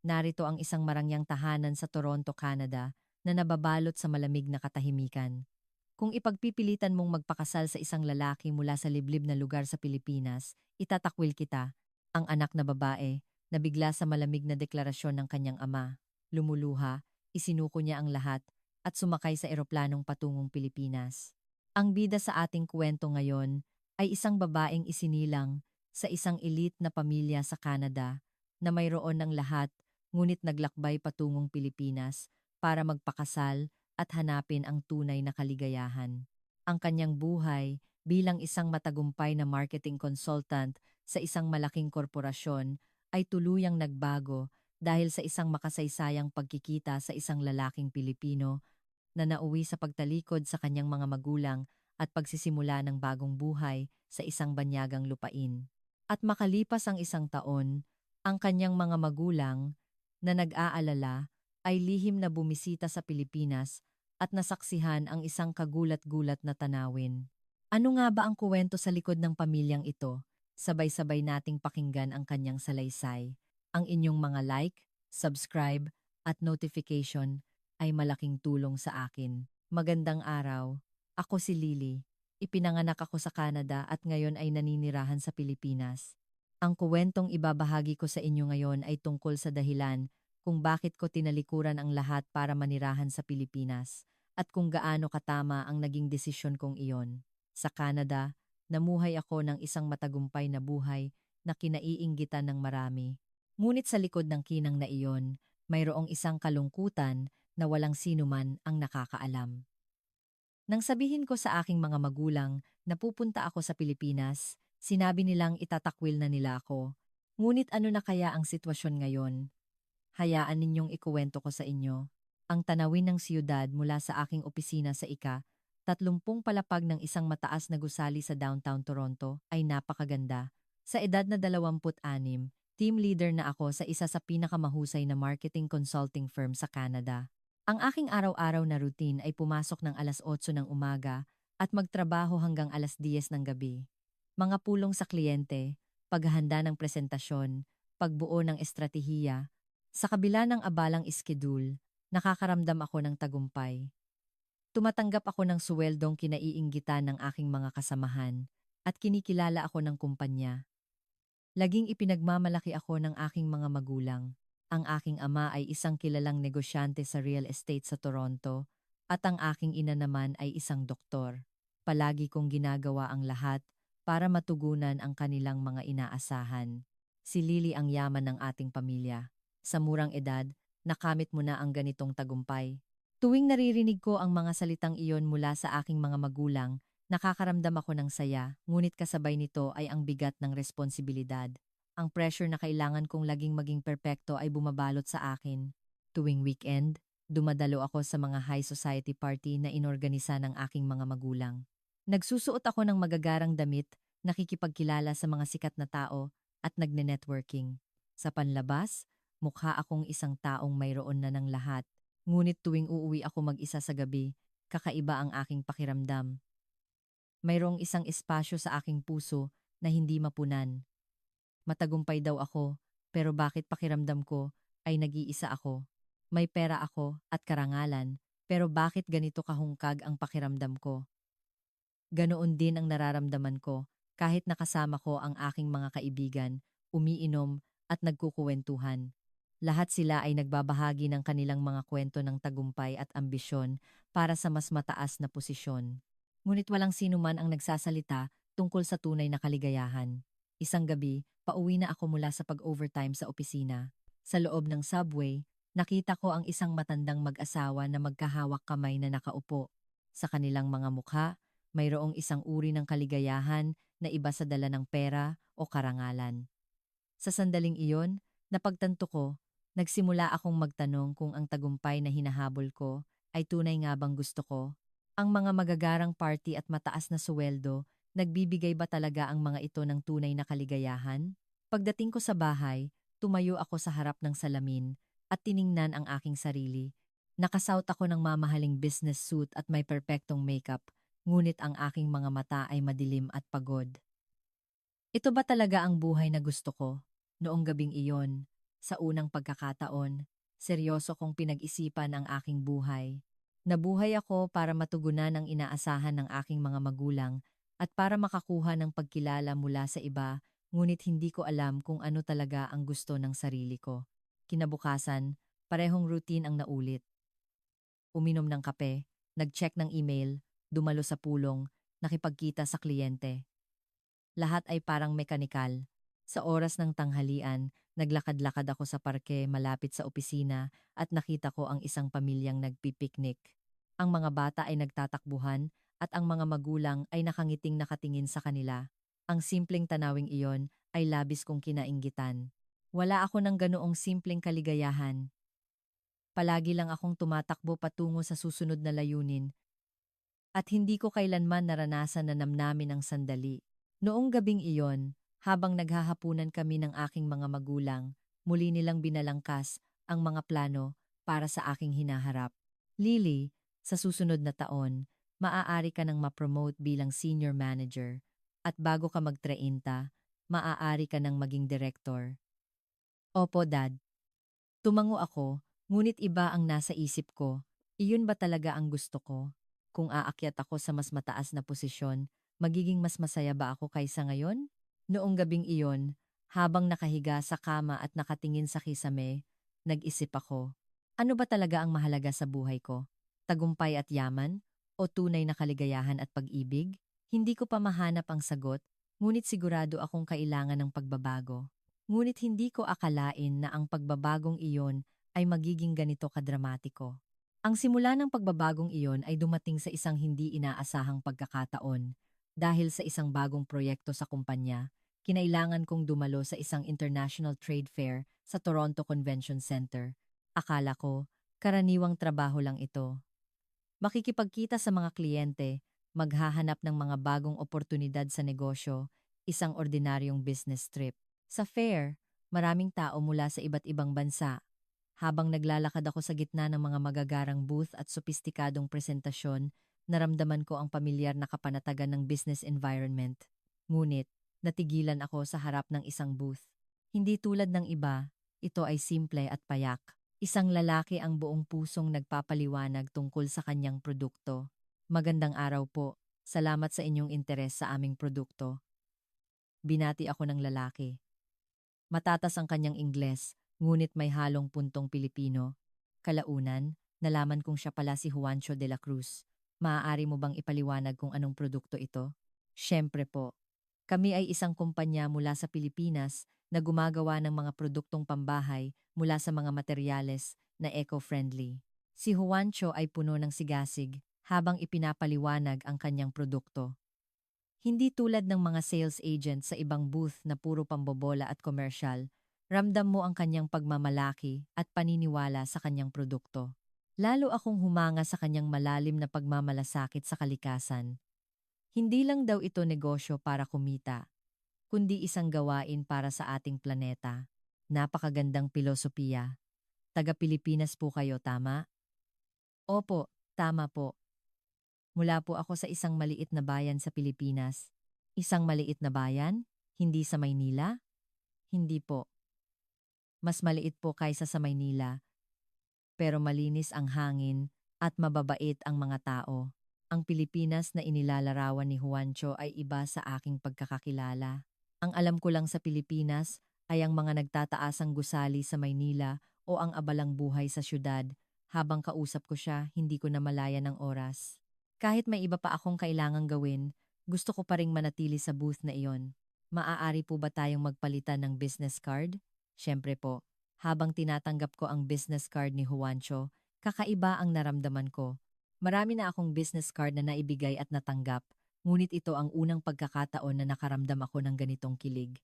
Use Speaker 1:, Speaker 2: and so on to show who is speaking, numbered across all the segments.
Speaker 1: narito ang isang marangyang tahanan sa Toronto, Canada na nababalot sa malamig na katahimikan. Kung ipagpipilitan mong magpakasal sa isang lalaki mula sa liblib na lugar sa Pilipinas, itatakwil kita, ang anak na babae, na bigla sa malamig na deklarasyon ng kanyang ama. Lumuluha, isinuko niya ang lahat, at sumakay sa eroplanong patungong Pilipinas. Ang bida sa ating kwento ngayon ay isang babaeng isinilang sa isang elite na pamilya sa Canada na mayroon ng lahat ngunit naglakbay patungong Pilipinas para magpakasal at hanapin ang tunay na kaligayahan. Ang kanyang buhay bilang isang matagumpay na marketing consultant sa isang malaking korporasyon ay tuluyang nagbago dahil sa isang makasaysayang pagkikita sa isang lalaking Pilipino na nauwi sa pagtalikod sa kanyang mga magulang at pagsisimula ng bagong buhay sa isang banyagang lupain. At makalipas ang isang taon, ang kanyang mga magulang na nag-aalala ay lihim na bumisita sa Pilipinas at nasaksihan ang isang kagulat-gulat na tanawin. Ano nga ba ang kuwento sa likod ng pamilyang ito? Sabay-sabay nating pakinggan ang kanyang salaysay. Ang inyong mga like, subscribe, at notification ay malaking tulong sa akin. Magandang araw. Ako si Lily. Ipinanganak ako sa Canada at ngayon ay naninirahan sa Pilipinas. Ang kuwentong ibabahagi ko sa inyo ngayon ay tungkol sa dahilan kung bakit ko tinalikuran ang lahat para manirahan sa Pilipinas at kung gaano katama ang naging desisyon kong iyon. Sa Canada, namuhay ako ng isang matagumpay na buhay na kinaiinggitan ng marami. Ngunit sa likod ng kinang na iyon, mayroong isang kalungkutan na walang sinuman ang nakakaalam. Nang sabihin ko sa aking mga magulang na pupunta ako sa Pilipinas, sinabi nilang itatakwil na nila ako. Ngunit ano na kaya ang sitwasyon ngayon? Hayaan ninyong ikuwento ko sa inyo. Ang tanawin ng siyudad mula sa aking opisina sa 30 palapag ng isang mataas na gusali sa downtown Toronto ay napakaganda. Sa edad na 26, team leader na ako sa isa sa pinakamahusay na marketing consulting firm sa Canada. Ang aking araw-araw na routine ay pumasok ng alas 8 ng umaga at magtrabaho hanggang alas 10 ng gabi. Mga pulong sa kliyente, paghahanda ng presentasyon, pagbuo ng estratehiya. Sa kabila ng abalang schedule, nakakaramdam ako ng tagumpay. Tumatanggap ako ng suweldong kinaiinggitan ng aking mga kasamahan at kinikilala ako ng kumpanya. Laging ipinagmamalaki ako ng aking mga magulang. Ang aking ama ay isang kilalang negosyante sa real estate sa Toronto at ang aking ina naman ay isang doktor. Palagi kong ginagawa ang lahat para matugunan ang kanilang mga inaasahan. Si Lily ang yaman ng ating pamilya. Sa murang edad, nakamit mo na ang ganitong tagumpay. Tuwing naririnig ko ang mga salitang iyon mula sa aking mga magulang, nakakaramdam ako ng saya, ngunit kasabay nito ay ang bigat ng responsibilidad. Ang pressure na kailangan kong laging maging perpekto ay bumabalot sa akin. Tuwing weekend, dumadalo ako sa mga high society party na inorganisa ng aking mga magulang. Nagsusuot ako ng magagarang damit, nakikipagkilala sa mga sikat na tao, at nagne-networking. Sa panlabas, mukha akong isang taong mayroon na ng lahat. Ngunit tuwing uuwi ako mag-isa sa gabi, kakaiba ang aking pakiramdam. Mayroong isang espasyo sa aking puso na hindi mapunan. Matagumpay daw ako, pero bakit pakiramdam ko ay nag-iisa ako? May pera ako at karangalan, pero bakit ganito kahungkag ang pakiramdam ko? Ganoon din ang nararamdaman ko kahit nakasama ko ang aking mga kaibigan, umiinom at nagkukuwentuhan. Lahat sila ay nagbabahagi ng kanilang mga kwento ng tagumpay at ambisyon para sa mas mataas na posisyon. Ngunit walang sino man ang nagsasalita tungkol sa tunay na kaligayahan. Isang gabi, pauwi na ako mula sa pag-overtime sa opisina. Sa loob ng subway, nakita ko ang isang matandang mag-asawa na magkahawak kamay na nakaupo. Sa kanilang mga mukha, mayroong isang uri ng kaligayahan na iba sa dala ng pera o karangalan. Sa sandaling iyon, napagtanto ko, nagsimula akong magtanong kung ang tagumpay na hinahabol ko ay tunay nga bang gusto ko. Ang mga magagarang party at mataas na suweldo, nagbibigay ba talaga ang mga ito ng tunay na kaligayahan? Pagdating ko sa bahay, tumayo ako sa harap ng salamin at tiningnan ang aking sarili. Nakasuot ako ng mamahaling business suit at may perpektong makeup, ngunit ang aking mga mata ay madilim at pagod. Ito ba talaga ang buhay na gusto ko? Noong gabing iyon, Sa unang pagkakataon, seryoso kong pinag-isipan ang aking buhay. Nabuhay ako para matugunan ang inaasahan ng aking mga magulang at para makakuha ng pagkilala mula sa iba, ngunit hindi ko alam kung ano talaga ang gusto ng sarili ko. Kinabukasan, parehong routine ang naulit. Uminom ng kape, nag-check ng email, dumalo sa pulong, nakipagkita sa kliyente. Lahat ay parang mekanikal. Sa oras ng tanghalian, naglakad-lakad ako sa parke malapit sa opisina at nakita ko ang isang pamilyang nagpipiknik. Ang mga bata ay nagtatakbuhan at ang mga magulang ay nakangiting nakatingin sa kanila. Ang simpleng tanawing iyon ay labis kong kinainggitan. Wala ako ng ganoong simpleng kaligayahan. Palagi lang akong tumatakbo patungo sa susunod na layunin at hindi ko kailanman naranasan na namnamin ang sandali. Noong gabing iyon, habang naghahapunan kami ng aking mga magulang, muli nilang binalangkas ang mga plano para sa aking hinaharap. Lily, sa susunod na taon, maaari ka nang ma-promote bilang senior manager at bago ka mag-30, maaari ka nang maging director. Opo, Dad. Tumango ako, ngunit iba ang nasa isip ko. Iyon ba talaga ang gusto ko? Kung aakyat ako sa mas mataas na posisyon, magiging mas masaya ba ako kaysa ngayon? Noong gabing iyon, habang nakahiga sa kama at nakatingin sa kisame, nag-isip ako. Ano ba talaga ang mahalaga sa buhay ko? Tagumpay at yaman? O tunay na kaligayahan at pag-ibig? Hindi ko pa mahanap ang sagot, ngunit sigurado akong kailangan ng pagbabago. Ngunit hindi ko akalain na ang pagbabagong iyon ay magiging ganito kadramatiko. Ang simula ng pagbabagong iyon ay dumating sa isang hindi inaasahang pagkakataon. Dahil sa isang bagong proyekto sa kumpanya, kinailangan kong dumalo sa isang international trade fair sa Toronto Convention Center. Akala ko, karaniwang trabaho lang ito. Makikipagkita sa mga kliyente, maghahanap ng mga bagong oportunidad sa negosyo, isang ordinaryong business trip. Sa fair, maraming tao mula sa iba't ibang bansa. Habang naglalakad ako sa gitna ng mga magagarang booth at sopistikadong presentasyon, naramdaman ko ang pamilyar na kapanatagan ng business environment. Ngunit, natigilan ako sa harap ng isang booth. Hindi tulad ng iba, ito ay simple at payak. Isang lalaki ang buong pusong nagpapaliwanag tungkol sa kanyang produkto. Magandang araw po. Salamat sa inyong interes sa aming produkto. Binati ako ng lalaki. Matatas ang kanyang Ingles, ngunit may halong puntong Pilipino. Kalaunan, nalaman kong siya pala si Juancho de la Cruz. Maaari mo bang ipaliwanag kung anong produkto ito? Siyempre po. Kami ay isang kumpanya mula sa Pilipinas na gumagawa ng mga produktong pambahay mula sa mga materyales na eco-friendly. Si Juancho ay puno ng sigasig habang ipinapaliwanag ang kanyang produkto. Hindi tulad ng mga sales agent sa ibang booth na puro pambobola at komersyal, ramdam mo ang kanyang pagmamalaki at paniniwala sa kanyang produkto. Lalo akong humanga sa kanyang malalim na pagmamalasakit sa kalikasan. Hindi lang daw ito negosyo para kumita, kundi isang gawain para sa ating planeta. Napakagandang pilosopiya. Taga-Pilipinas po kayo, tama? Opo, tama po. Mula po ako sa isang maliit na bayan sa Pilipinas. Isang maliit na bayan? Hindi sa Maynila? Hindi po. Mas maliit po kaysa sa Maynila, pero malinis ang hangin at mababait ang mga tao. Ang Pilipinas na inilalarawan ni Juancho ay iba sa aking pagkakakilala. Ang alam ko lang sa Pilipinas ay ang mga nagtataasang gusali sa Maynila o ang abalang buhay sa syudad. Habang kausap ko siya, hindi ko na malaya ng oras. Kahit may iba pa akong kailangang gawin, gusto ko pa ring manatili sa booth na iyon. Maaari po ba tayong magpalitan ng business card? Siyempre po. Habang tinatanggap ko ang business card ni Juancho, kakaiba ang naramdaman ko. Marami na akong business card na naibigay at natanggap, ngunit ito ang unang pagkakataon na nakaramdam ako ng ganitong kilig.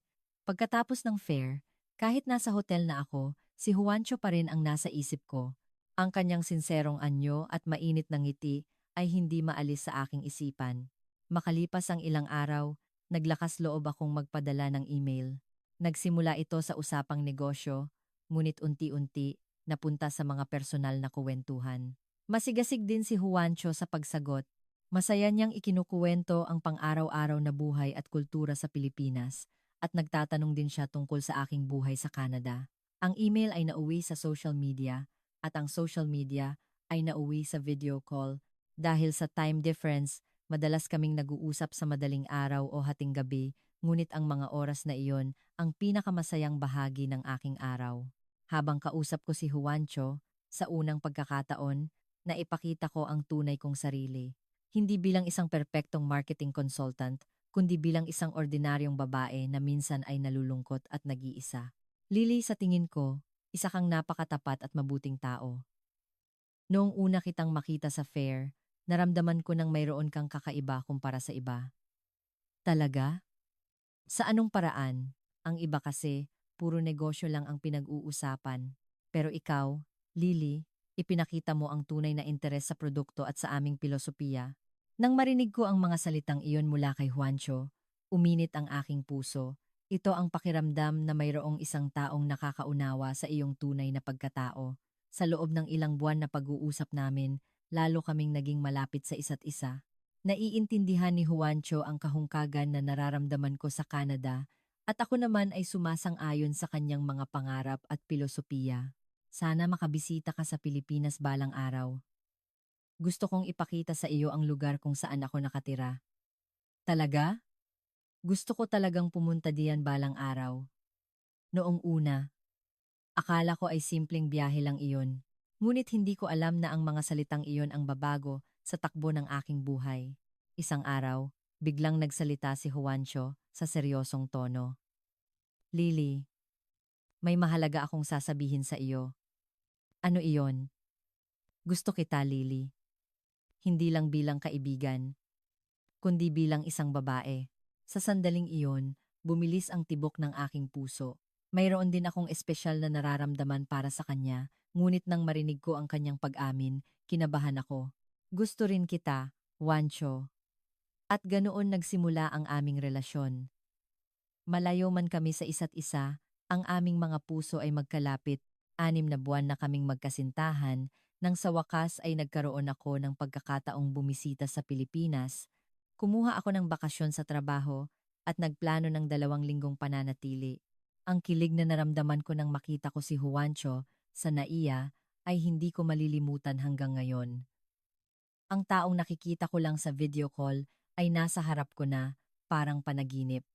Speaker 1: Pagkatapos ng fair, kahit nasa hotel na ako, si Juancho pa rin ang nasa isip ko. Ang kanyang sinserong anyo at mainit na ngiti ay hindi maalis sa aking isipan. Makalipas ang ilang araw, naglakas loob akong magpadala ng email. Nagsimula ito sa usapang negosyo, ngunit unti-unti napunta sa mga personal na kuwentuhan. Masigasig din si Juancho sa pagsagot. Masaya niyang ikinukuwento ang pang-araw-araw na buhay at kultura sa Pilipinas at nagtatanong din siya tungkol sa aking buhay sa Canada. Ang email ay nauwi sa social media at ang social media ay nauwi sa video call. Dahil sa time difference, madalas kaming nag-uusap sa madaling araw o hating gabi, ngunit ang mga oras na iyon ang pinakamasayang bahagi ng aking araw. Habang kausap ko si Juancho, sa unang pagkakataon, na ipakita ko ang tunay kong sarili. Hindi bilang isang perpektong marketing consultant, kundi bilang isang ordinaryong babae na minsan ay nalulungkot at nag-iisa. Lily, sa tingin ko, isa kang napakatapat at mabuting tao. Noong una kitang makita sa fair, naramdaman ko nang mayroon kang kakaiba kumpara sa iba. Talaga? Sa anong paraan? Ang iba kasi, puro negosyo lang ang pinag-uusapan. Pero ikaw, Lily, ipinakita mo ang tunay na interes sa produkto at sa aming pilosopiya. Nang marinig ko ang mga salitang iyon mula kay Juancho, uminit ang aking puso. Ito ang pakiramdam na mayroong isang taong nakakaunawa sa iyong tunay na pagkatao. Sa loob ng ilang buwan na pag-uusap namin, lalo kaming naging malapit sa isa't isa. Naiintindihan ni Juancho ang kahungkagan na nararamdaman ko sa Canada at ako naman ay sumasang-ayon sa kanyang mga pangarap at pilosopiya. Sana makabisita ka sa Pilipinas balang araw. Gusto kong ipakita sa iyo ang lugar kung saan ako nakatira. Talaga? Gusto ko talagang pumunta diyan balang araw. Noong una, akala ko ay simpleng biyahe lang iyon. Ngunit hindi ko alam na ang mga salitang iyon ang babago sa takbo ng aking buhay. Isang araw, biglang nagsalita si Juancho sa seryosong tono. Lily, may mahalaga akong sasabihin sa iyo. Ano iyon? Gusto kita, Lily. Hindi lang bilang kaibigan, kundi bilang isang babae. Sa sandaling iyon, bumilis ang tibok ng aking puso. Mayroon din akong espesyal na nararamdaman para sa kanya, ngunit nang marinig ko ang kanyang pag-amin, kinabahan ako. Gusto rin kita, Juancho. At ganoon nagsimula ang aming relasyon. Malayo man kami sa isa't isa, ang aming mga puso ay magkalapit. 6 na buwan na kaming magkasintahan, nang sa wakas ay nagkaroon ako ng pagkakataong bumisita sa Pilipinas. Kumuha ako ng bakasyon sa trabaho at nagplano ng 2 linggong pananatili. Ang kilig na naramdaman ko nang makita ko si Juancho sa NAIA ay hindi ko malilimutan hanggang ngayon. Ang taong nakikita ko lang sa video call ay nasa harap ko na, parang panaginip.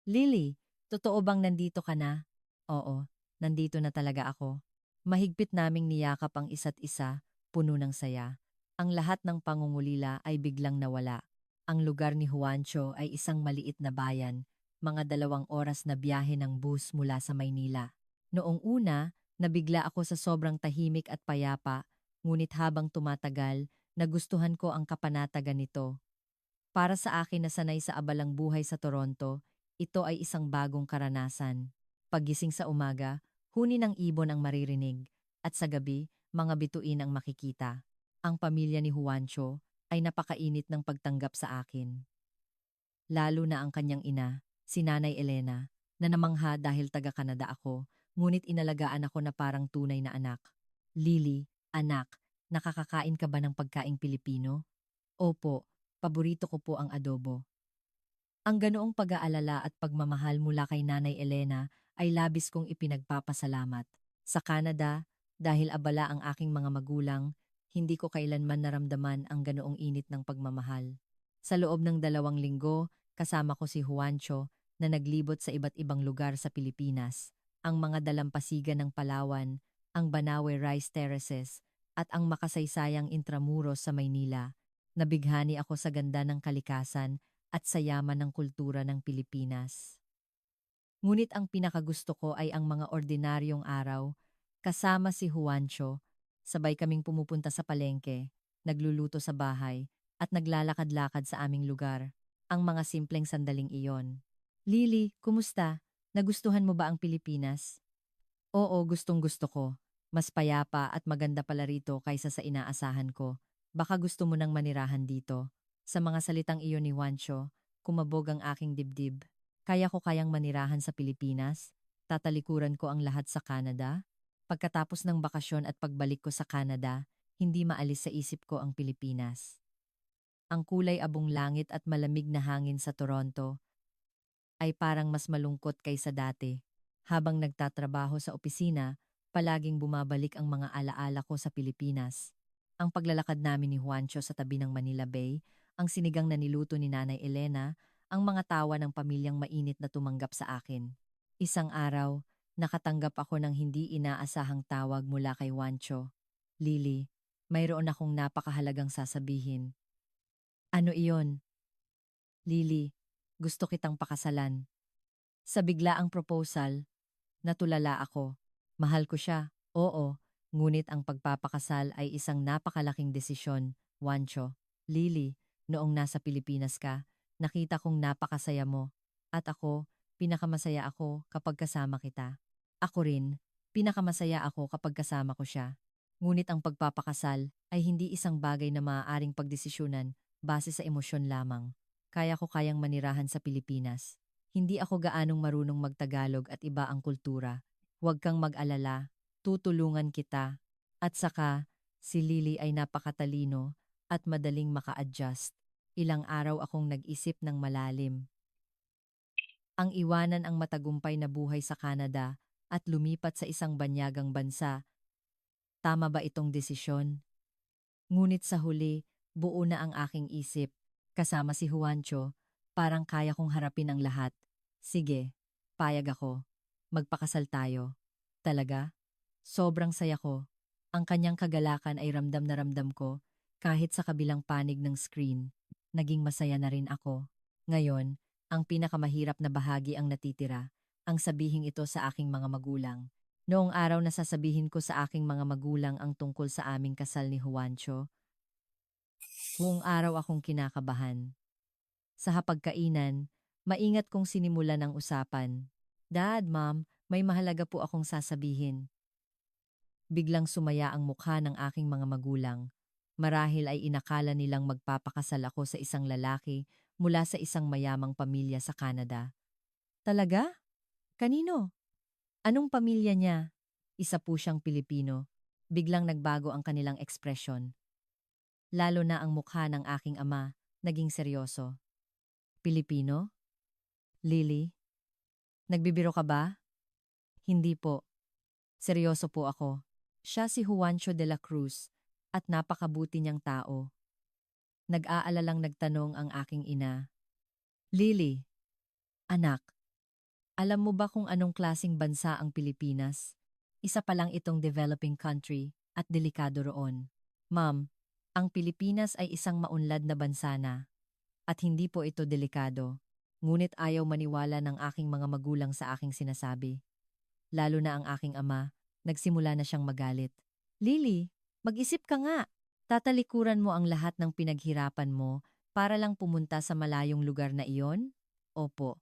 Speaker 1: Lily, totoo bang nandito ka na? Oo, nandito na talaga ako. Mahigpit naming niyakap ang isa't isa, puno ng saya. Ang lahat ng pangungulila ay biglang nawala. Ang lugar ni Juancho ay isang maliit na bayan, mga 2 oras na biyahe ng bus mula sa Maynila. Noong una, nabigla ako sa sobrang tahimik at payapa, ngunit habang tumatagal, nagustuhan ko ang kapanatagan nito. Para sa akin na sanay sa abalang buhay sa Toronto, ito ay isang bagong karanasan. Paggising sa umaga, huni ng ibon ang maririnig, at sa gabi, mga bituin ang makikita. Ang pamilya ni Juancho ay napakainit ng pagtanggap sa akin. Lalo na ang kanyang ina, si Nanay Elena, na namangha dahil taga-Canada ako, ngunit inalagaan ako na parang tunay na anak. Lily, anak, nakakakain ka ba ng pagkaing Pilipino? Opo, paborito ko po ang adobo. Ang ganoong pag-aalala at pagmamahal mula kay Nanay Elena ay labis kong ipinagpapasalamat. Sa Canada, dahil abala ang aking mga magulang, hindi ko kailanman naramdaman ang ganoong init ng pagmamahal. Sa loob ng 2 linggo, kasama ko si Juancho na naglibot sa iba't ibang lugar sa Pilipinas, ang mga dalampasigan ng Palawan, ang Banawe Rice Terraces, at ang makasaysayang Intramuros sa Maynila. Nabighani ako sa ganda ng kalikasan at sa yaman ng kultura ng Pilipinas. Ngunit ang pinakagusto ko ay ang mga ordinaryong araw, kasama si Juancho, sabay kaming pumupunta sa palengke, nagluluto sa bahay, at naglalakad-lakad sa aming lugar, ang mga simpleng sandaling iyon. Lily, kumusta? Nagustuhan mo ba ang Pilipinas? Oo, gustong-gusto ko. Mas payapa at maganda pala rito kaysa sa inaasahan ko. Baka gusto mo nang manirahan dito. Sa mga salitang iyon ni Juancho, kumabog ang aking dibdib. Kaya ko kayang manirahan sa Pilipinas? Tatalikuran ko ang lahat sa Canada? Pagkatapos ng bakasyon at pagbalik ko sa Canada, hindi maalis sa isip ko ang Pilipinas. Ang kulay abong langit at malamig na hangin sa Toronto ay parang mas malungkot kaysa dati. Habang nagtatrabaho sa opisina, palaging bumabalik ang mga alaala ko sa Pilipinas. Ang paglalakad namin ni Juancho sa tabi ng Manila Bay, ang sinigang na niluto ni Nanay Elena, ang mga tawa ng pamilyang mainit na tumanggap sa akin. Isang araw, nakatanggap ako ng hindi inaasahang tawag mula kay Juancho. Lily, mayroon akong napakahalagang sasabihin. Ano iyon? Lily, gusto kitang pakasalan. Sa biglaang proposal, natulala ako. Mahal ko siya, oo, ngunit ang pagpapakasal ay isang napakalaking desisyon, Juancho. Lily, noong nasa Pilipinas ka, nakita kong napakasaya mo. At ako, pinakamasaya ako kapag kasama kita. Ako rin, pinakamasaya ako kapag kasama ko siya. Ngunit ang pagpapakasal ay hindi isang bagay na maaaring pagdesisyonan base sa emosyon lamang. Kaya ko kayang manirahan sa Pilipinas. Hindi ako gaanong marunong magtagalog at iba ang kultura. Huwag kang mag-alala, tutulungan kita. At saka, si Lily ay napakatalino at madaling maka-adjust. Ilang araw akong nag-isip ng malalim. Ang iwanan ang matagumpay na buhay sa Canada at lumipat sa isang banyagang bansa. Tama ba itong desisyon? Ngunit sa huli, buo na ang aking isip. Kasama si Juancho, parang kaya kong harapin ang lahat. Sige, payag ako. Magpakasal tayo. Talaga? Sobrang saya ko. Ang kanyang kagalakan ay ramdam na ramdam ko, kahit sa kabilang panig ng screen. Naging masaya na rin ako. Ngayon, ang pinakamahirap na bahagi ang natitira, ang sabihing ito sa aking mga magulang. Noong araw na sasabihin ko sa aking mga magulang ang tungkol sa aming kasal ni Juancho, buong araw akong kinakabahan. Sa hapagkainan, maingat kong sinimulan ang usapan. Dad, Mom, may mahalaga po akong sasabihin. Biglang sumaya ang mukha ng aking mga magulang. Marahil ay inakala nilang magpapakasal ako sa isang lalaki mula sa isang mayamang pamilya sa Canada. Talaga? Kanino? Anong pamilya niya? Isa po siyang Pilipino. Biglang nagbago ang kanilang ekspresyon. Lalo na ang mukha ng aking ama, naging seryoso. Pilipino? Lily? Nagbibiro ka ba? Hindi po. Seryoso po ako. Siya si Juancho de la Cruz at napakabuti niyang tao. Nag-aalalang nagtanong ang aking ina. Lily, anak, alam mo ba kung anong klasing bansa ang Pilipinas? Isa pa lang itong developing country at delikado roon. Ma'am, ang Pilipinas ay isang maunlad na bansa na at hindi po ito delikado. Ngunit ayaw maniwala ng aking mga magulang sa aking sinasabi. Lalo na ang aking ama, nagsimula na siyang magalit. Lily, mag-isip ka nga. Tatalikuran mo ang lahat ng pinaghirapan mo para lang pumunta sa malayong lugar na iyon? Opo.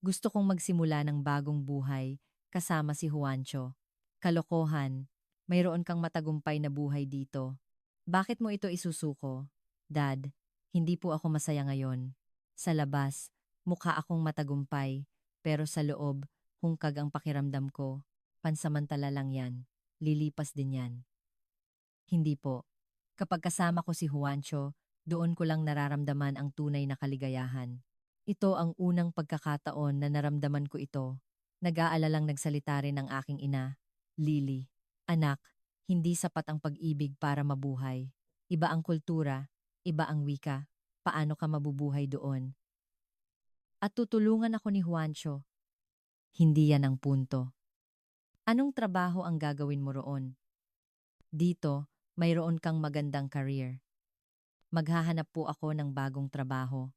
Speaker 1: Gusto kong magsimula ng bagong buhay kasama si Juancho. Kalokohan. Mayroon kang matagumpay na buhay dito. Bakit mo ito isusuko? Dad, hindi po ako masaya ngayon. Sa labas, mukha akong matagumpay, pero sa loob, hungkag ang pakiramdam ko. Pansamantala lang yan. Lilipas din yan. Hindi po. Kapag kasama ko si Juancho, doon ko lang nararamdaman ang tunay na kaligayahan. Ito ang unang pagkakataon na naramdaman ko ito. Nag-aalalang nagsalita rin ang aking ina. Lily, anak, hindi sapat ang pag-ibig para mabuhay. Iba ang kultura, iba ang wika. Paano ka mabubuhay doon? At tutulungan ako ni Juancho. Hindi yan ang punto. Anong trabaho ang gagawin mo roon? Dito, mayroon kang magandang career. Maghahanap po ako ng bagong trabaho.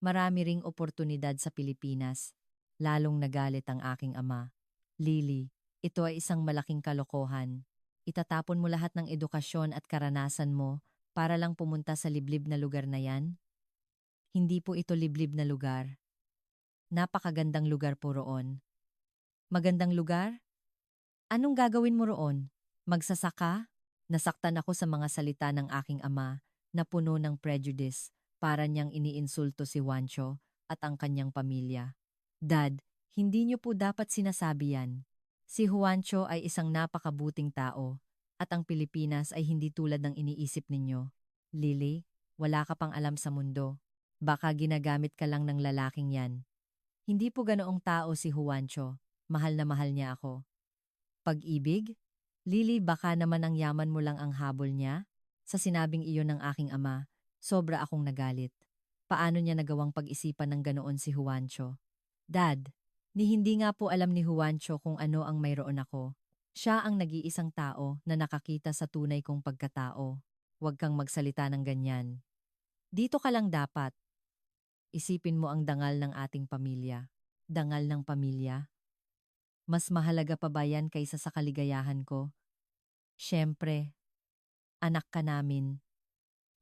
Speaker 1: Marami ring oportunidad sa Pilipinas. Lalong nagalit ang aking ama. Lily, ito ay isang malaking kalokohan. Itatapon mo lahat ng edukasyon at karanasan mo para lang pumunta sa liblib na lugar na yan? Hindi po ito liblib na lugar. Napakagandang lugar po roon. Magandang lugar? Anong gagawin mo roon? Magsasaka? Nasaktan ako sa mga salita ng aking ama na puno ng prejudice para niyang iniinsulto si Juancho at ang kanyang pamilya. Dad, hindi niyo po dapat sinasabi yan. Si Juancho ay isang napakabuting tao at ang Pilipinas ay hindi tulad ng iniisip ninyo. Lily, wala ka pang alam sa mundo. Baka ginagamit ka lang ng lalaking yan. Hindi po ganoong tao si Juancho. mahal na mahal niya ako. Pag-ibig? Lily, baka naman ang yaman mo lang ang habol niya? Sa sinabing iyon ng aking ama, sobra akong nagalit. Paano niya nagawang pag-isipan ng ganoon si Juancho? Dad, ni hindi nga po alam ni Juancho kung ano ang mayroon ako. Siya ang nag-iisang tao na nakakita sa tunay kong pagkatao. Huwag kang magsalita ng ganyan. Dito ka lang dapat. Isipin mo ang dangal ng ating pamilya. Dangal ng pamilya? Mas mahalaga pa ba yan kaysa sa kaligayahan ko? Siyempre, anak ka namin.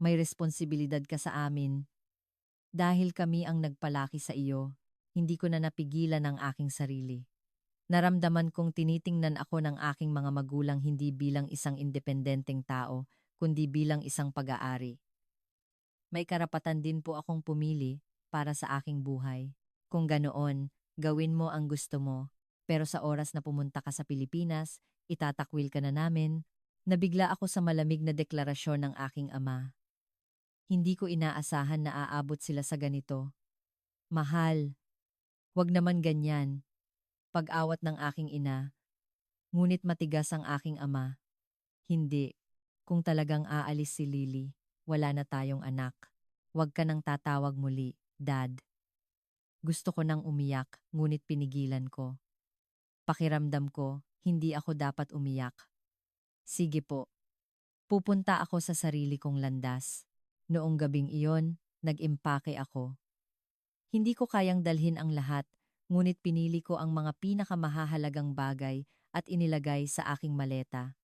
Speaker 1: May responsibilidad ka sa amin. Dahil kami ang nagpalaki sa iyo, hindi ko na napigilan ang aking sarili. Naramdaman kong tinitingnan ako ng aking mga magulang hindi bilang isang independenteng tao, kundi bilang isang pag-aari. May karapatan din po akong pumili para sa aking buhay. Kung ganoon, gawin mo ang gusto mo. Pero sa oras na pumunta ka sa Pilipinas, itatakwil ka na namin. Nabigla ako sa malamig na deklarasyon ng aking ama. Hindi ko inaasahan na aabot sila sa ganito. Mahal, wag naman ganyan. Pag-awat ng aking ina, ngunit matigas ang aking ama. Hindi. Kung talagang aalis si Lily, wala na tayong anak. Huwag ka nang tatawag muli, Dad. Gusto ko nang umiyak, ngunit pinigilan ko. Pakiramdam ko, hindi ako dapat umiyak. Sige po. Pupunta ako sa sarili kong landas. Noong gabing iyon, nag-impake ako. Hindi ko kayang dalhin ang lahat, ngunit pinili ko ang mga pinakamahahalagang bagay at inilagay sa aking maleta.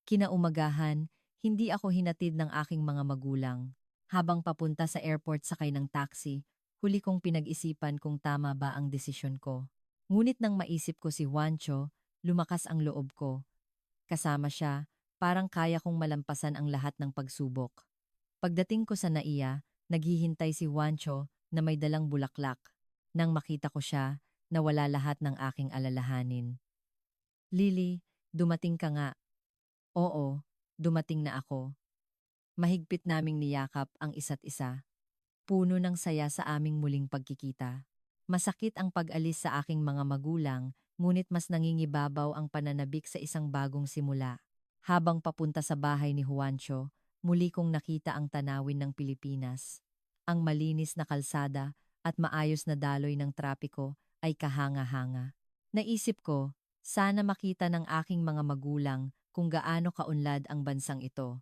Speaker 1: Kinaumagahan, hindi ako hinatid ng aking mga magulang. Habang papunta sa airport sakay ng taxi, huli kong pinag-isipan kung tama ba ang desisyon ko. Ngunit nang maisip ko si Juancho, lumakas ang loob ko. Kasama siya, parang kaya kong malampasan ang lahat ng pagsubok. Pagdating ko sa NAIA, naghihintay si Juancho na may dalang bulaklak. Nang makita ko siya, nawala lahat ng aking alalahanin. Lily, dumating ka nga. Oo, dumating na ako. Mahigpit naming niyakap ang isa't isa. Puno ng saya sa aming muling pagkikita. Masakit ang pag-alis sa aking mga magulang, ngunit mas nangingibabaw ang pananabik sa isang bagong simula. Habang papunta sa bahay ni Juancho, muli kong nakita ang tanawin ng Pilipinas. Ang malinis na kalsada at maayos na daloy ng trapiko ay kahanga-hanga. Naisip ko, sana makita ng aking mga magulang kung gaano kaunlad ang bansang ito.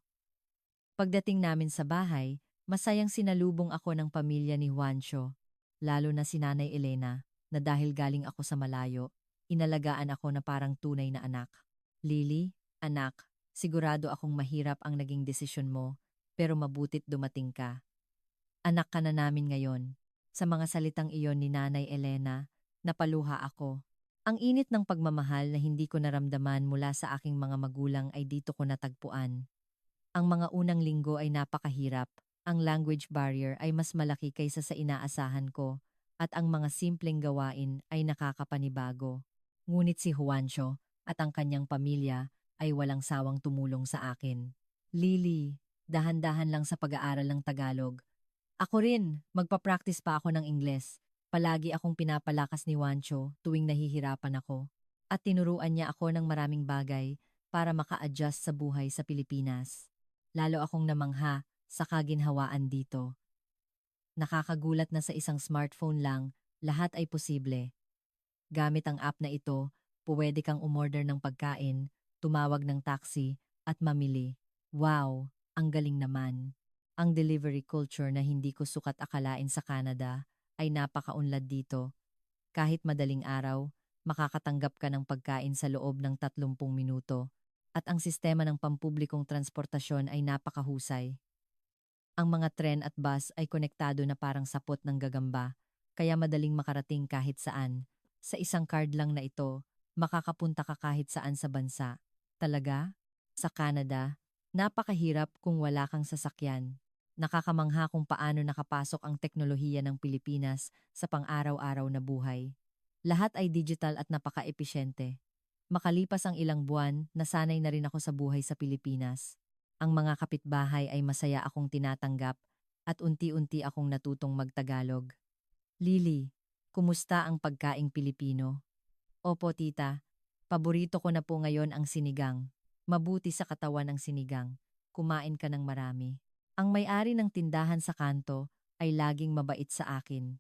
Speaker 1: Pagdating namin sa bahay, masayang sinalubong ako ng pamilya ni Juancho, lalo na si Nanay Elena, na dahil galing ako sa malayo, inalagaan ako na parang tunay na anak. Lily, anak, sigurado akong mahirap ang naging desisyon mo, pero mabutit dumating ka. Anak ka na namin ngayon. Sa mga salitang iyon ni Nanay Elena, napaluha ako. Ang init ng pagmamahal na hindi ko naramdaman mula sa aking mga magulang ay dito ko natagpuan. Ang mga unang linggo ay napakahirap. Ang language barrier ay mas malaki kaysa sa inaasahan ko, at ang mga simpleng gawain ay nakakapanibago. Ngunit si Juancho at ang kanyang pamilya ay walang sawang tumulong sa akin. Lily, dahan-dahan lang sa pag-aaral ng Tagalog. Ako rin, magpa-practice pa ako ng Ingles. Palagi akong pinapalakas ni Juancho tuwing nahihirapan ako. At tinuruan niya ako ng maraming bagay para maka-adjust sa buhay sa Pilipinas. Lalo akong namangha sa kaginhawaan dito. Nakakagulat na sa isang smartphone lang, lahat ay posible. Gamit ang app na ito, puwede kang umorder ng pagkain, tumawag ng taxi, at mamili. Wow, ang galing naman. Ang delivery culture na hindi ko sukat akalain sa Canada ay napakaunlad dito. Kahit madaling araw, makakatanggap ka ng pagkain sa loob ng 30 minuto. At ang sistema ng pampublikong transportasyon ay napakahusay. Ang mga tren at bus ay konektado na parang sapot ng gagamba, kaya madaling makarating kahit saan. Sa isang card lang na ito, makakapunta ka kahit saan sa bansa. Talaga? Sa Canada, napakahirap kung wala kang sasakyan. Nakakamangha kung paano nakapasok ang teknolohiya ng Pilipinas sa pang-araw-araw na buhay. Lahat ay digital at napaka-episyente. Makalipas ang ilang buwan, nasanay na rin ako sa buhay sa Pilipinas. Ang mga kapitbahay ay masaya akong tinatanggap at unti-unti akong natutong magtagalog. Lily, kumusta ang pagkaing Pilipino? Opo tita, paborito ko na po ngayon ang sinigang. Mabuti sa katawan ang sinigang. Kumain ka ng marami. Ang may-ari ng tindahan sa kanto ay laging mabait sa akin.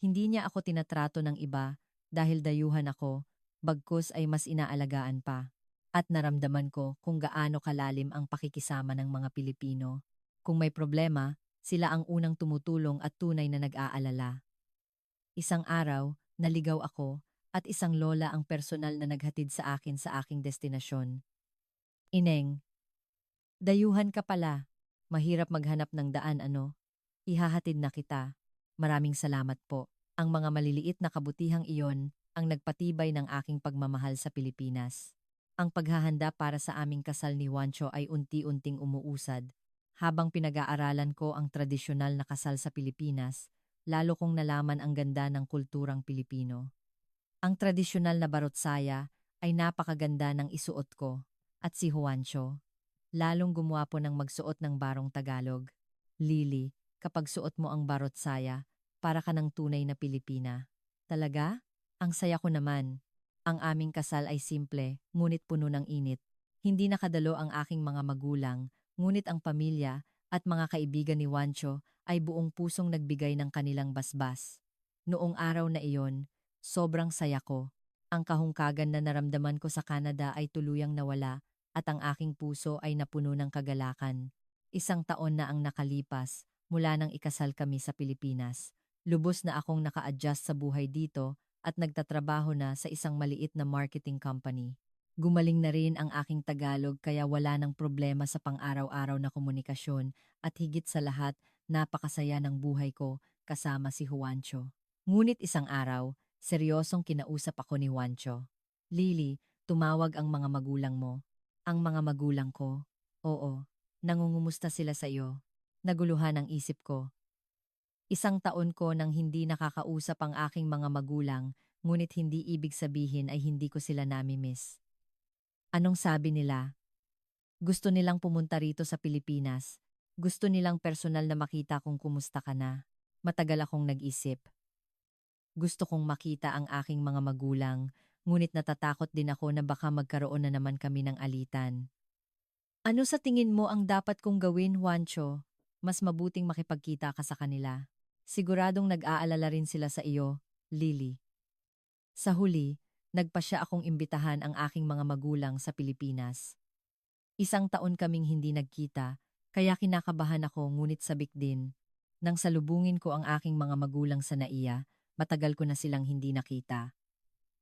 Speaker 1: Hindi niya ako tinatrato ng iba dahil dayuhan ako, bagkus ay mas inaalagaan pa. At naramdaman ko kung gaano kalalim ang pakikisama ng mga Pilipino. Kung may problema, sila ang unang tumutulong at tunay na nag-aalala. Isang araw, naligaw ako at isang lola ang personal na naghatid sa akin sa aking destinasyon. Ineng, dayuhan ka pala. Mahirap maghanap ng daan ano? Ihahatid na kita. Maraming salamat po. Ang mga maliliit na kabutihang iyon ang nagpatibay ng aking pagmamahal sa Pilipinas. Ang paghahanda para sa aming kasal ni Juancho ay unti-unting umuusad. Habang pinag-aaralan ko ang tradisyonal na kasal sa Pilipinas, lalo kong nalaman ang ganda ng kulturang Pilipino. Ang tradisyonal na barotsaya ay napakaganda ng isuot ko at si Juancho. Lalong gumwapo ng magsuot ng barong Tagalog. Lily, kapag suot mo ang barotsaya, para ka ng tunay na Pilipina. Talaga? Ang saya ko naman. Ang aming kasal ay simple, ngunit puno ng init. Hindi nakadalo ang aking mga magulang, ngunit ang pamilya at mga kaibigan ni Juancho ay buong pusong nagbigay ng kanilang basbas. Noong araw na iyon, sobrang saya ko. Ang kahungkagan na naramdaman ko sa Canada ay tuluyang nawala at ang aking puso ay napuno ng kagalakan. Isang taon na ang nakalipas mula nang ikasal kami sa Pilipinas. Lubos na akong naka-adjust sa buhay dito at nagtatrabaho na sa isang maliit na marketing company. Gumaling na rin ang aking Tagalog kaya wala ng problema sa pang-araw-araw na komunikasyon at higit sa lahat, napakasaya ng buhay ko kasama si Juancho. Ngunit isang araw, seryosong kinausap ako ni Juancho. Lily, tumawag ang mga magulang mo. Ang mga magulang ko? Oo, nangungumusta sila sa iyo. Naguluhan ang isip ko. Isang taon ko nang hindi nakakausap ang aking mga magulang, ngunit hindi ibig sabihin ay hindi ko sila nami-miss. Anong sabi nila? Gusto nilang pumunta rito sa Pilipinas. Gusto nilang personal na makita kung kumusta ka na. Matagal akong nag-isip. Gusto kong makita ang aking mga magulang, ngunit natatakot din ako na baka magkaroon na naman kami ng alitan. Ano sa tingin mo ang dapat kong gawin, Juancho? Mas mabuting makipagkita ka sa kanila. Siguradong nag-aalala rin sila sa iyo, Lily. Sa huli, nagpasya akong imbitahan ang aking mga magulang sa Pilipinas. Isang taon kaming hindi nagkita, kaya kinakabahan ako ngunit sabik din. Nang salubungin ko ang aking mga magulang sa NAIA, matagal ko na silang hindi nakita.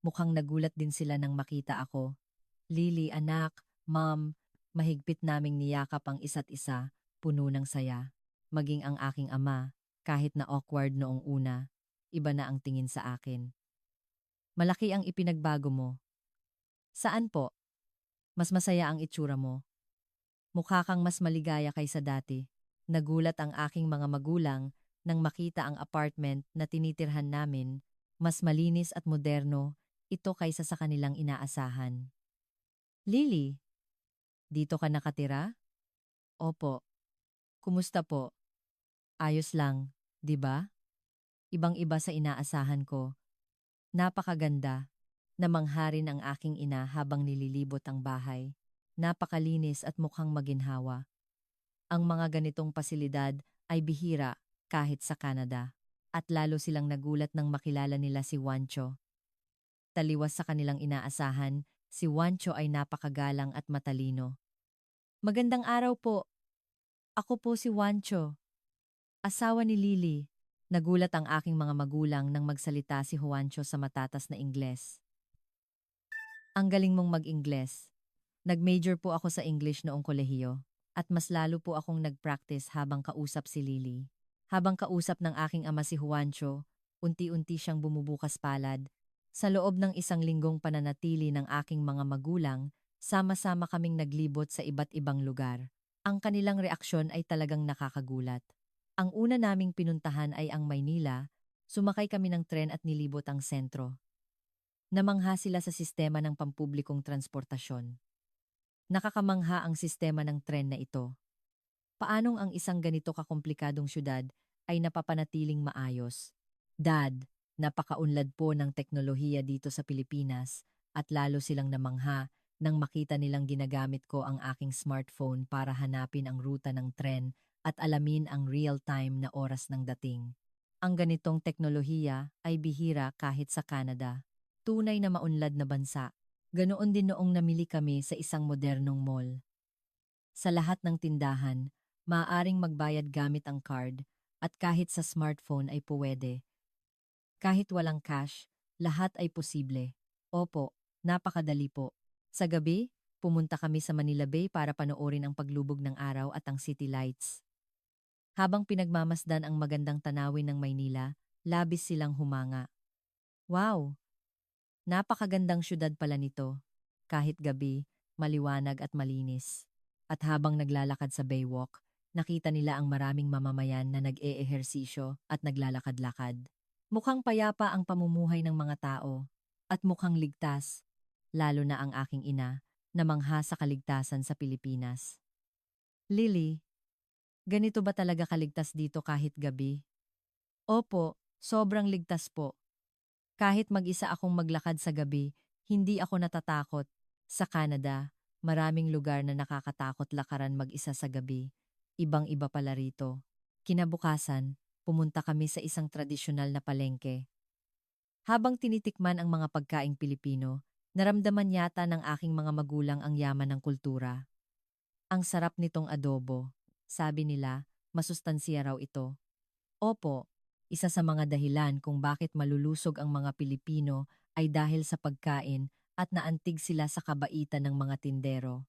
Speaker 1: Mukhang nagulat din sila nang makita ako. Lily, anak, mom, mahigpit naming niyakap ang isa't isa, puno ng saya. Maging ang aking ama, kahit na awkward noong una, iba na ang tingin sa akin. Malaki ang ipinagbago mo. Saan po? Mas masaya ang itsura mo. Mukha kang mas maligaya kaysa dati. Nagulat ang aking mga magulang nang makita ang apartment na tinitirhan namin, mas malinis at moderno, ito kaysa sa kanilang inaasahan. Lily, dito ka nakatira? Opo. Kumusta po? Ayos lang, 'di ba? Ibang-iba sa inaasahan ko. Napakaganda. Namangha rin ang aking ina habang nililibot ang bahay. Napakalinis at mukhang maginhawa. Ang mga ganitong pasilidad ay bihira kahit sa Canada. At lalo silang nagulat nang makilala nila si Juancho. Taliwas sa kanilang inaasahan, si Juancho ay napakagalang at matalino. Magandang araw po. Ako po si Juancho, asawa ni Lily. Nagulat ang aking mga magulang nang magsalita si Juancho sa matatas na Ingles. Ang galing mong mag-Ingles. Nag-major po ako sa English noong kolehiyo at mas lalo po akong nag-practice habang kausap si Lily. Habang kausap ng aking ama si Juancho, unti-unti siyang bumubukas palad. Sa loob ng isang linggong pananatili ng aking mga magulang, sama-sama kaming naglibot sa iba't ibang lugar. Ang kanilang reaksyon ay talagang nakakagulat. Ang una naming pinuntahan ay ang Maynila, sumakay kami ng tren at nilibot ang sentro. Namangha sila sa sistema ng pampublikong transportasyon. Nakakamangha ang sistema ng tren na ito. Paanong ang isang ganito kakomplikadong syudad ay napapanatiling maayos? Dad, Napakaunlad po ng teknolohiya dito sa Pilipinas at lalo silang namangha nang makita nilang ginagamit ko ang aking smartphone para hanapin ang ruta ng tren at alamin ang real-time na oras ng dating. Ang ganitong teknolohiya ay bihira kahit sa Canada. Tunay na maunlad na bansa. Ganoon din noong namili kami sa isang modernong mall. Sa lahat ng tindahan, maaaring magbayad gamit ang card at kahit sa smartphone ay puwede. Kahit walang cash, lahat ay posible. Opo, napakadali po. Sa gabi, pumunta kami sa Manila Bay para panoorin ang paglubog ng araw at ang city lights. Habang pinagmamasdan ang magandang tanawin ng Maynila, labis silang humanga. Wow! Napakagandang syudad pala nito. Kahit gabi, maliwanag at malinis. At habang naglalakad sa Baywalk, nakita nila ang maraming mamamayan na nag-eehersisyo at naglalakad-lakad. Mukhang payapa ang pamumuhay ng mga tao at mukhang ligtas, lalo na ang aking ina na mangha sa kaligtasan sa Pilipinas. Lily, ganito ba talaga kaligtas dito kahit gabi? Opo, sobrang ligtas po. Kahit mag-isa akong maglakad sa gabi, hindi ako natatakot. Sa Canada, maraming lugar na nakakatakot lakaran mag-isa sa gabi. Ibang-iba pala rito. Kinabukasan, pumunta kami sa isang tradisyonal na palengke. Habang tinitikman ang mga pagkaing Pilipino, naramdaman yata ng aking mga magulang ang yaman ng kultura. Ang sarap nitong adobo. Sabi nila, masustansiya raw ito. Opo, isa sa mga dahilan kung bakit malulusog ang mga Pilipino ay dahil sa pagkain at naantig sila sa kabaitan ng mga tindero.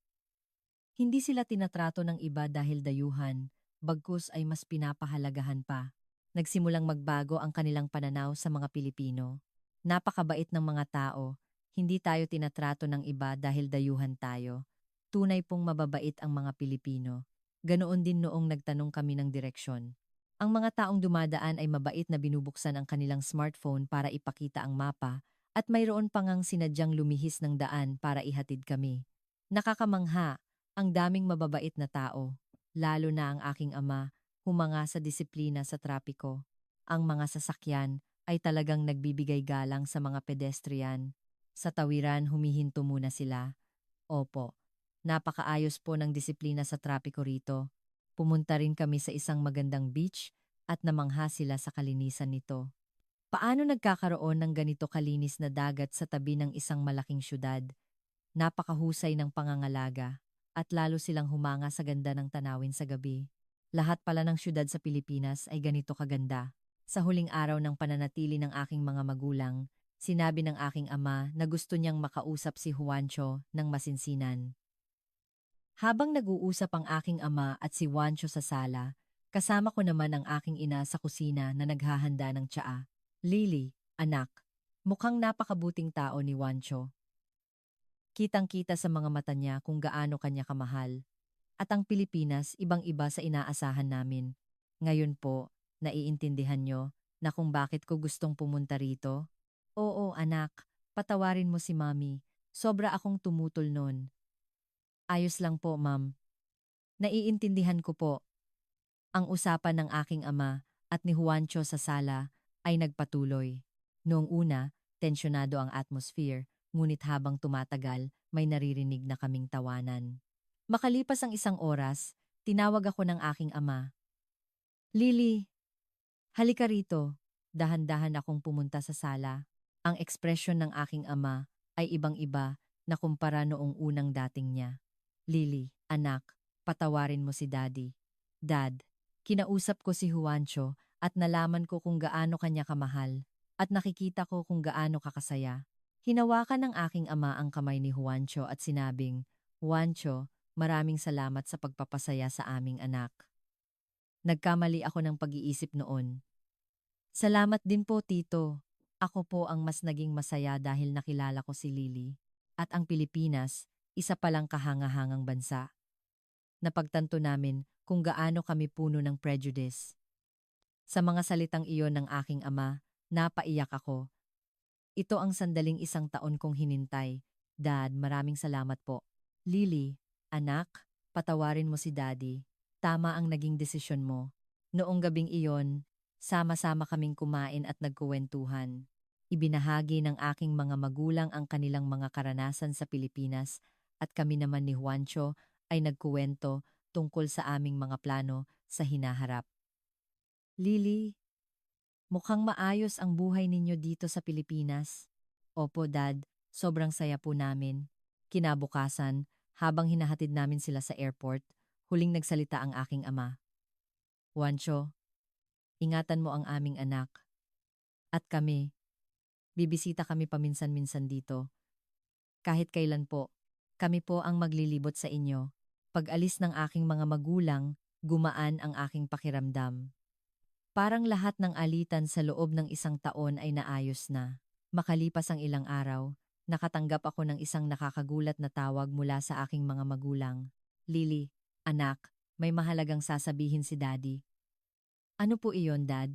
Speaker 1: Hindi sila tinatrato ng iba dahil dayuhan, bagkus ay mas pinapahalagahan pa. Nagsimulang magbago ang kanilang pananaw sa mga Pilipino. Napakabait ng mga tao, hindi tayo tinatrato ng iba dahil dayuhan tayo. Tunay pong mababait ang mga Pilipino. Ganoon din noong nagtanong kami ng direksyon. Ang mga taong dumadaan ay mabait na binubuksan ang kanilang smartphone para ipakita ang mapa at mayroon pa ngang sinadyang lumihis ng daan para ihatid kami. Nakakamangha, ang daming mababait na tao, lalo na ang aking ama, humanga sa disiplina sa trapiko. Ang mga sasakyan ay talagang nagbibigay galang sa mga pedestrian. Sa tawiran humihinto muna sila. Opo, napakaayos po ng disiplina sa trapiko rito. Pumunta rin kami sa isang magandang beach at namangha sila sa kalinisan nito. Paano nagkakaroon ng ganito kalinis na dagat sa tabi ng isang malaking syudad? Napakahusay ng pangangalaga at lalo silang humanga sa ganda ng tanawin sa gabi. Lahat pala ng syudad sa Pilipinas ay ganito kaganda. Sa huling araw ng pananatili ng aking mga magulang, sinabi ng aking ama na gusto niyang makausap si Juancho ng masinsinan. Habang nag-uusap ang aking ama at si Juancho sa sala, kasama ko naman ang aking ina sa kusina na naghahanda ng tsaa. Lily, anak, mukhang napakabuting tao ni Juancho. Kitang-kita sa mga mata niya kung gaano kanya kamahal. At ang Pilipinas, ibang-iba sa inaasahan namin. Ngayon po, naiintindihan nyo na kung bakit ko gustong pumunta rito? Oo, anak, patawarin mo si Mami. Sobra akong tumutol nun. Ayos lang po, ma'am. Naiintindihan ko po. Ang usapan ng aking ama at ni Juancho sa sala ay nagpatuloy. Noong una, tensyonado ang atmosphere, ngunit habang tumatagal, may naririnig na kaming tawanan. Makalipas ang isang oras, tinawag ako ng aking ama. Lily, halika rito. Dahan-dahan akong pumunta sa sala. Ang ekspresyon ng aking ama ay ibang-iba na kumpara noong unang dating niya. Lily, anak, patawarin mo si Daddy. Dad, kinausap ko si Juancho at nalaman ko kung gaano kanya kamahal at nakikita ko kung gaano kakasaya. Hinawakan ng aking ama ang kamay ni Juancho at sinabing, Juancho, maraming salamat sa pagpapasaya sa aming anak. Nagkamali ako ng pag-iisip noon. Salamat din po, Tito. Ako po ang mas naging masaya dahil nakilala ko si Lily. At ang Pilipinas, isa palang kahangahangang bansa. Napagtanto namin kung gaano kami puno ng prejudice. Sa mga salitang iyon ng aking ama, napaiyak ako. Ito ang sandaling isang taon kong hinintay. Dad, maraming salamat po. Lily, anak, patawarin mo si Daddy. Tama ang naging desisyon mo. Noong gabing iyon, Sama-sama kaming kumain at nagkuwentuhan. Ibinahagi ng aking mga magulang ang kanilang mga karanasan sa Pilipinas at kami naman ni Juancho ay nagkuwento tungkol sa aming mga plano sa hinaharap. Lily, mukhang maayos ang buhay ninyo dito sa Pilipinas. Opo, Dad, sobrang saya po namin. Kinabukasan, habang hinahatid namin sila sa airport, huling nagsalita ang aking ama. Juancho, ingatan mo ang aming anak. At kami, bibisita kami paminsan-minsan dito. Kahit kailan po, kami po ang maglilibot sa inyo. Pag-alis ng aking mga magulang, gumaan ang aking pakiramdam. Parang lahat ng alitan sa loob ng isang taon ay naayos na. Makalipas ang ilang araw, nakatanggap ako ng isang nakakagulat na tawag mula sa aking mga magulang. Lily, anak, may mahalagang sasabihin si Daddy. Ano po iyon, Dad?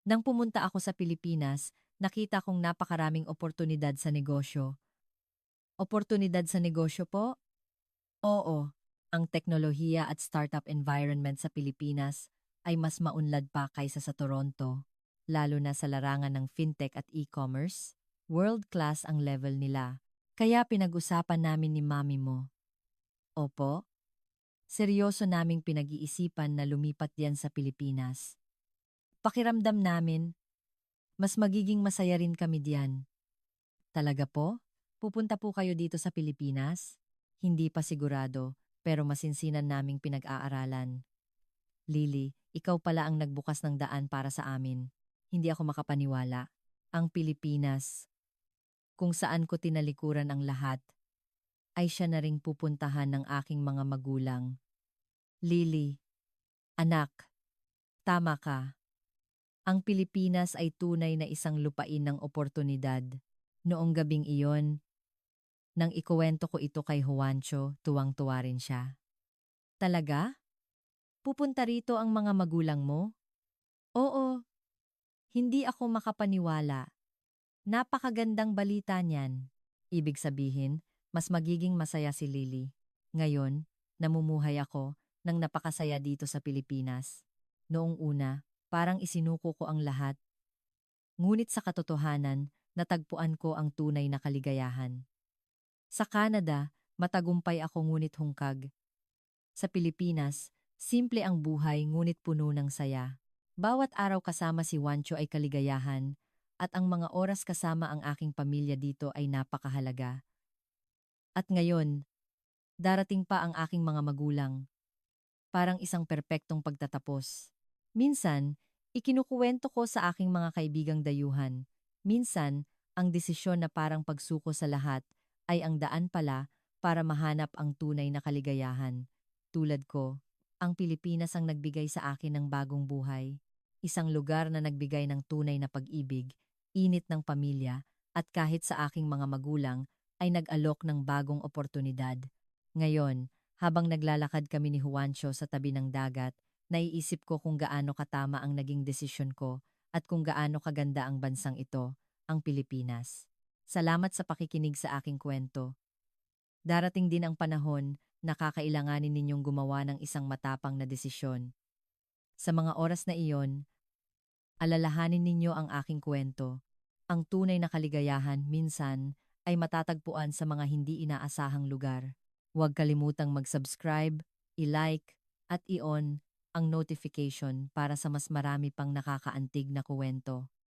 Speaker 1: Nang pumunta ako sa Pilipinas, nakita kong napakaraming oportunidad sa negosyo. Oportunidad sa negosyo po? Oo. Ang teknolohiya at startup environment sa Pilipinas ay mas maunlad pa kaysa sa Toronto, lalo na sa larangan ng fintech at e-commerce. World-class ang level nila. Kaya pinag-usapan namin ni mami mo. Opo, seryoso naming pinag-iisipan na lumipat diyan sa Pilipinas. Pakiramdam namin, mas magiging masaya rin kami diyan. Talaga po? Pupunta po kayo dito sa Pilipinas? Hindi pa sigurado, pero masinsinan naming pinag-aaralan. Lily, ikaw pala ang nagbukas ng daan para sa amin. Hindi ako makapaniwala. Ang Pilipinas, kung saan ko tinalikuran ang lahat, ay siya na ring pupuntahan ng aking mga magulang. Lily, anak, tama ka. Ang Pilipinas ay tunay na isang lupain ng oportunidad. Noong gabing iyon, nang ikuwento ko ito kay Juancho, tuwang-tuwa rin siya. Talaga? Pupunta rito ang mga magulang mo? Oo, hindi ako makapaniwala. Napakagandang balita niyan. Ibig sabihin, mas magiging masaya si Lily. Ngayon, namumuhay ako nang napakasaya dito sa Pilipinas. Noong una, parang isinuko ko ang lahat. Ngunit sa katotohanan, natagpuan ko ang tunay na kaligayahan. Sa Canada, matagumpay ako ngunit hungkag. Sa Pilipinas, simple ang buhay ngunit puno ng saya. Bawat araw kasama si Juancho ay kaligayahan, at ang mga oras kasama ang aking pamilya dito ay napakahalaga. At ngayon, darating pa ang aking mga magulang. Parang isang perpektong pagtatapos. Minsan, ikinukuwento ko sa aking mga kaibigang dayuhan. Minsan, ang desisyon na parang pagsuko sa lahat ay ang daan pala para mahanap ang tunay na kaligayahan. Tulad ko, ang Pilipinas ang nagbigay sa akin ng bagong buhay. Isang lugar na nagbigay ng tunay na pag-ibig, init ng pamilya, at kahit sa aking mga magulang ay nag-alok ng bagong oportunidad. Ngayon, habang naglalakad kami ni Juancho sa tabi ng dagat, naiisip ko kung gaano katama ang naging desisyon ko at kung gaano kaganda ang bansang ito, ang Pilipinas. Salamat sa pakikinig sa aking kwento. Darating din ang panahon na kakailanganin ninyong gumawa ng isang matapang na desisyon. Sa mga oras na iyon, alalahanin ninyo ang aking kwento. Ang tunay na kaligayahan minsan ay matatagpuan sa mga hindi inaasahang lugar. Huwag kalimutang mag-subscribe, i-like, at i-on ang notification para sa mas marami pang nakakaantig na kuwento.